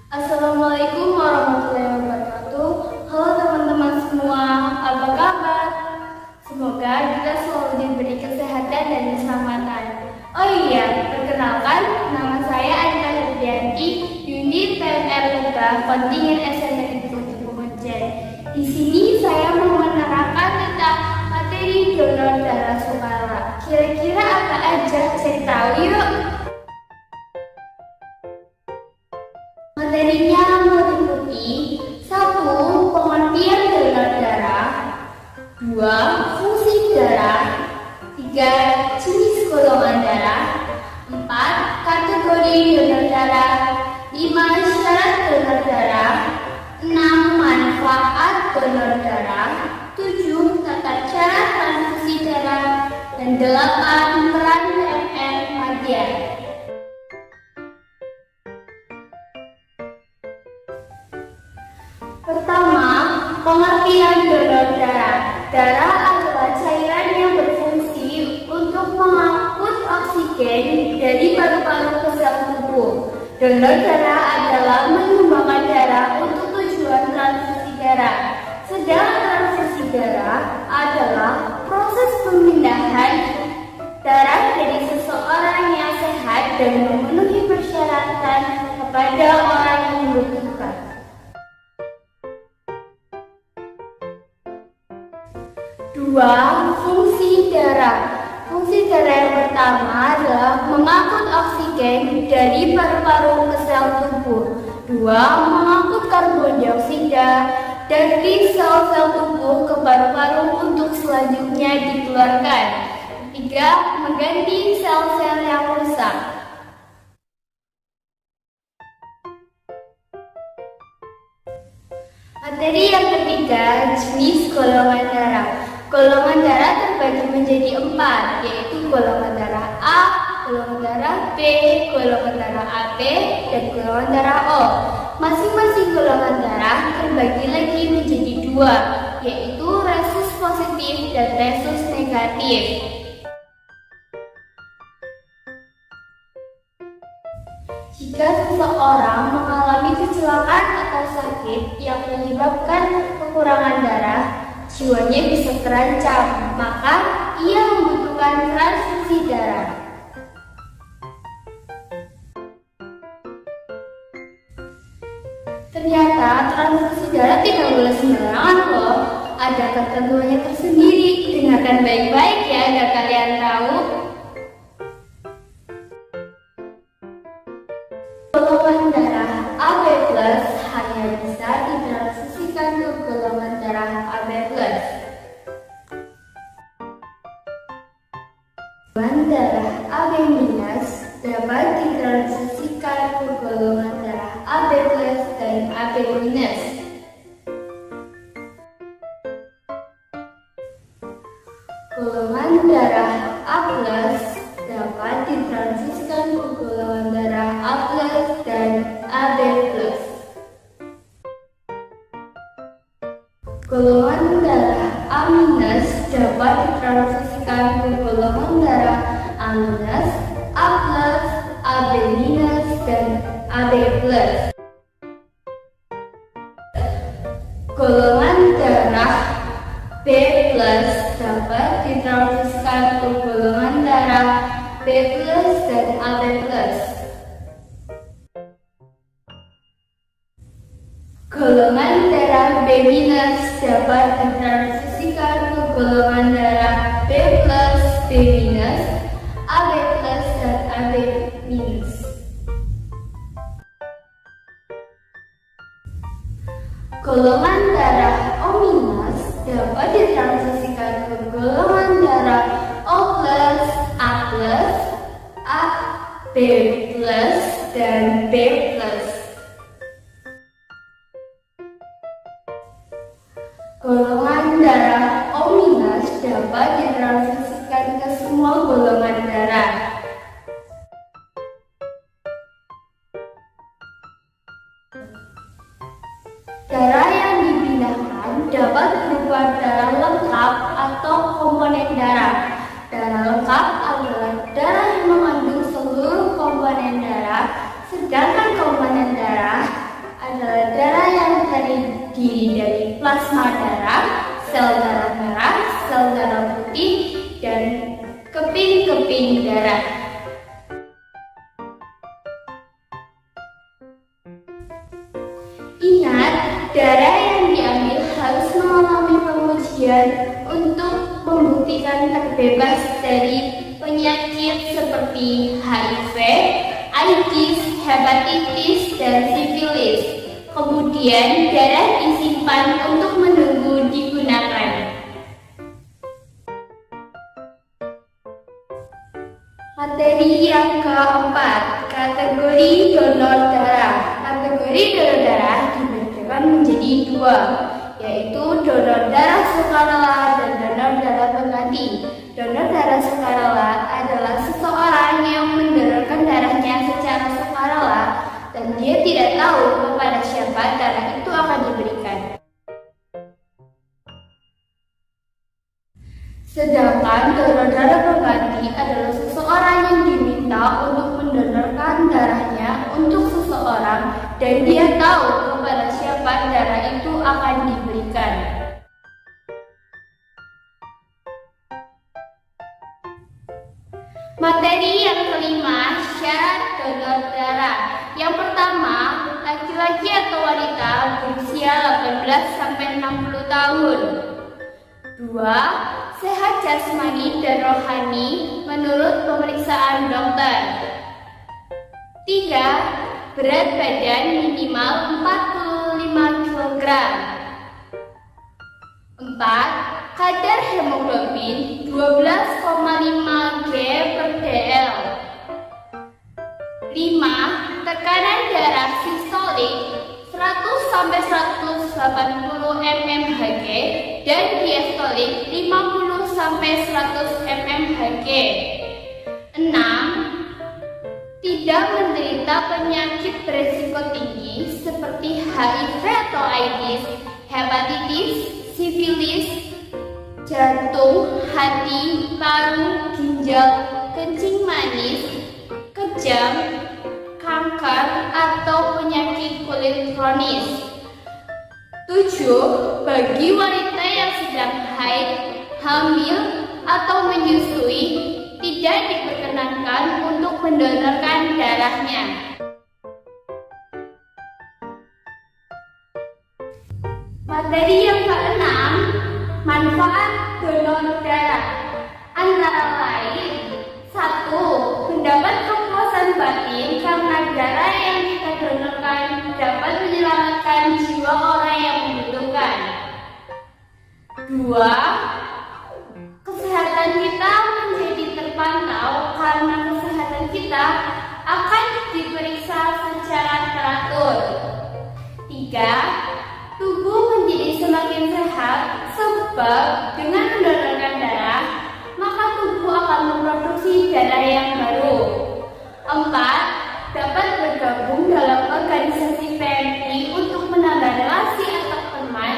Assalamualaikum warahmatullahi wabarakatuh. Halo teman-teman semua, apa kabar? Semoga kita selalu diberi kesehatan dan keselamatan. Oh iya, perkenalkan, nama saya Anita Herdianti, unit PNR Lebah, kontingen SMA Negeri 1 Lumajang. Di sini saya mau menerangkan tentang materi donor darah sukarela. Kira-kira apa aja? Cari tahu yuk. Materinya meliputi 1. Pengertian donor darah, 2. Fungsi darah, 3. Jenis golongan darah, 4. Kategori donor darah, 5. Syarat donor darah, 6. Manfaat donor darah, 7. Tata cara transfusi darah, dan 8. Peran PNR Madya. Pertama, pengertian donor darah. Darah adalah cairan yang berfungsi untuk mengangkut oksigen dari paru-paru ke sel tubuh. Donor darah adalah menyumbangkan darah untuk tujuan transfusi darah. Sedangkan transfusi darah adalah proses pemindahan darah dari seseorang yang sehat dan memenuhi persyaratan kepada orang yang membutuhkan. 2. Fungsi darah. Fungsi darah yang pertama adalah mengangkut oksigen dari paru-paru ke sel tubuh. 2. Mengangkut karbon dioksida dari sel-sel tubuh ke paru-paru untuk selanjutnya dikeluarkan. 3. Mengganti sel-sel yang rusak. Materi yang ketiga, jenis golongan darah. Golongan darah terbagi menjadi 4, yaitu golongan darah A, golongan darah B, golongan darah AB, dan golongan darah O. Masing-masing golongan darah terbagi lagi menjadi 2, yaitu resus positif dan resus negatif. Jika seseorang mengalami kecelakaan atau sakit yang menyebabkan kekurangan darah, jiwanya bisa terancam, maka ia membutuhkan transfusi darah. Ternyata transfusi darah tidak boleh sembarangan loh, ada ketentuannya tersendiri. Dengarkan baik-baik ya agar kalian tahu. Golongan darah AB+ hanya bisa ditransfusikan ke golongan darah AB+. Golongan darah AB- dapat ditransfusikan ke golongan darah AB+ dan AB-. Golongan darah A+ dapat ditransfusikan ke golongan darah A+ dan AB+. Golongan darah A- dapat ditransfusikan ke golongan darah A-, A+, AB-, dan AB+. Golongan darah B+ dapat ditransfusikan ke golongan darah B+ dan AB+. Golongan darah B- dapat ditransfusikan ke golongan darah B+, B-, AB+, dan AB-. Golongan darah O- dapat ditransfusikan ke golongan darah O+, A+, AB+, dan B+. Golongan darah O- dapat ditransfusikan ke semua golongan darah. Darah yang dipindahkan dapat berupa darah lengkap atau komponen darah. Darah lengkap adalah darah yang mengandung seluruh komponen darah, sedangkan komponen darah sel darah merah, sel darah putih, dan keping-keping darah. Ingat, darah yang diambil harus mengalami pengujian untuk membuktikan terbebas dari penyakit seperti HIV, AIDS, hepatitis, dan sifilis. Kemudian darah disimpan untuk menunggu digunakan. Materi yang keempat, kategori donor darah. Kategori donor darah dibedakan menjadi dua, yaitu donor darah sukarela dan donor darah pengganti. Donor darah sukarela adalah seseorang yang mendonorkan darahnya secara sukarela dan dia tidak tahu kepada siapa darah itu akan diberikan. Sedangkan donor darah pengganti adalah seseorang yang diminta untuk mendonorkan darahnya untuk seseorang dan dia tahu kepada siapa darah itu akan diberikan. Materi yang kelima, syarat donor darah. Yang pertama, laki-laki atau wanita berusia 18-60 tahun. 2. Sehat jasmani dan rohani menurut pemeriksaan dokter. 3. Berat badan minimal 45 kg. 4. Kadar hemoglobin 12,5 G per dl. 5. Tekanan darah sistolik 100-180 mmHg dan diastolik 50-100 mmHg. 6. Tidak menderita penyakit berisiko tinggi seperti HIV atau AIDS, hepatitis, sifilis, jantung, hati, paru, ginjal, kencing manis, kejang, kanker, atau penyakit kulit kronis. 7. Bagi wanita yang sedang haid, hamil, atau menyusui, tidak diperkenankan untuk mendonorkan darahnya. Materi yang keenam, manfaat donor darah. Antara lain, 1. Mendapat kepuasan batin karena darah yang kita donorkan dapat menyelamatkan jiwa orang yang membutuhkan. 2. Kesehatan kita menjadi terpantau karena kesehatan kita akan diperiksa secara teratur. 3. Tubuh menjadi semakin sehat sebab dengan mendonorkan darah, maka tubuh akan memproduksi darah yang baru. 4. Dapat bergabung dalam organisasi PMI untuk menambah relasi antar teman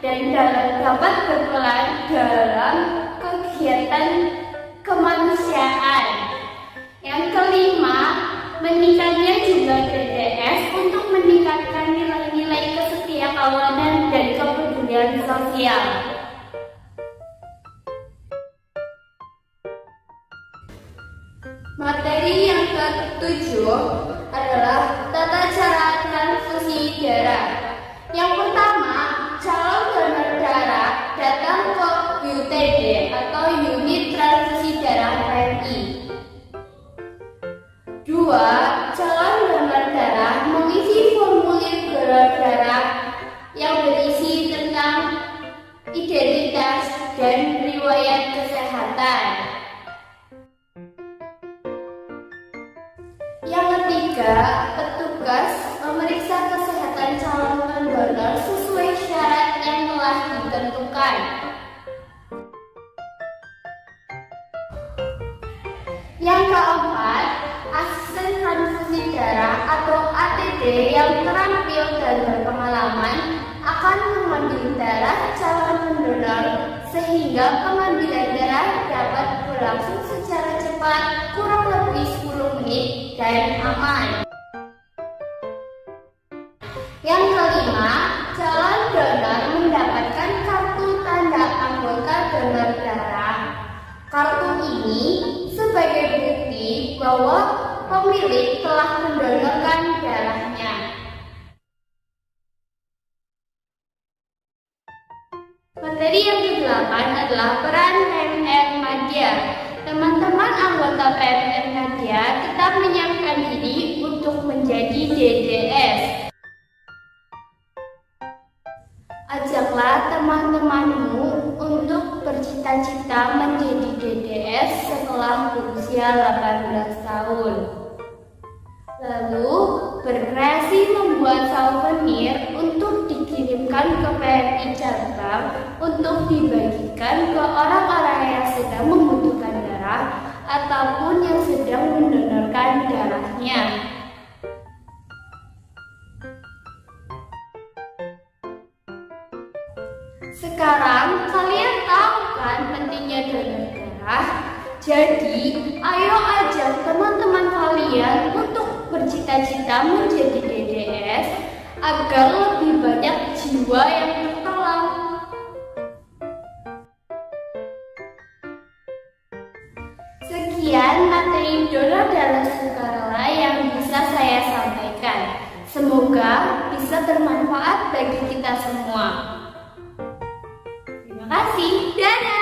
dan dapat berperan dalam kegiatan kemanusiaan. Yang kelima, meningkatnya jumlah DDS untuk meningkatkan nilai-nilai kesetiakawanan dan kepedulian sosial. Materi yang ke-7 adalah tata cara transfusi darah. Yang pertama, calon donor darah datang ke UTD atau Unit Transfusi Darah RI. 2. Calon donor darah mengisi formulir donor darah yang berisi tentang identitas dan riwayat kesehatan. Yang ketiga, petugas memeriksa kesehatan calon pendonor sesuai syarat yang telah ditentukan. Yang keempat, asisten transfusi darah atau ATD yang terampil dan berpengalaman akan mengambil darah calon pendonor sehingga pengambilan darah dapat berlangsung secara cepat, kurang lebih 10 menit dan aman. Yang kelima, calon donor mendapatkan kartu tanda bahwa pemilik telah mendonorkan darahnya. Materi yang ke-8 adalah peran PMR Madya. Teman-teman anggota PMR Madya tetap menyiapkan diri untuk menjadi DDS. Ajaklah teman-temanmu untuk bercita-cita menjadi DDS setelah berusia 18 tahun. Lalu berkreasi membuat souvenir untuk dikirimkan ke PMI cabang untuk dibagikan ke orang-orang yang sedang membutuhkan darah ataupun yang sedang mendonorkan darahnya. Sekarang kalian tahu kan pentingnya donor darah? Jadi, ayo ajak teman-teman kalian untuk bercita-cita menjadi DDS agar lebih banyak jiwa yang tertolong. Sekian materi donor darah sukarela yang bisa saya sampaikan. Semoga bisa bermanfaat bagi kita semua. Terima kasih, dadah!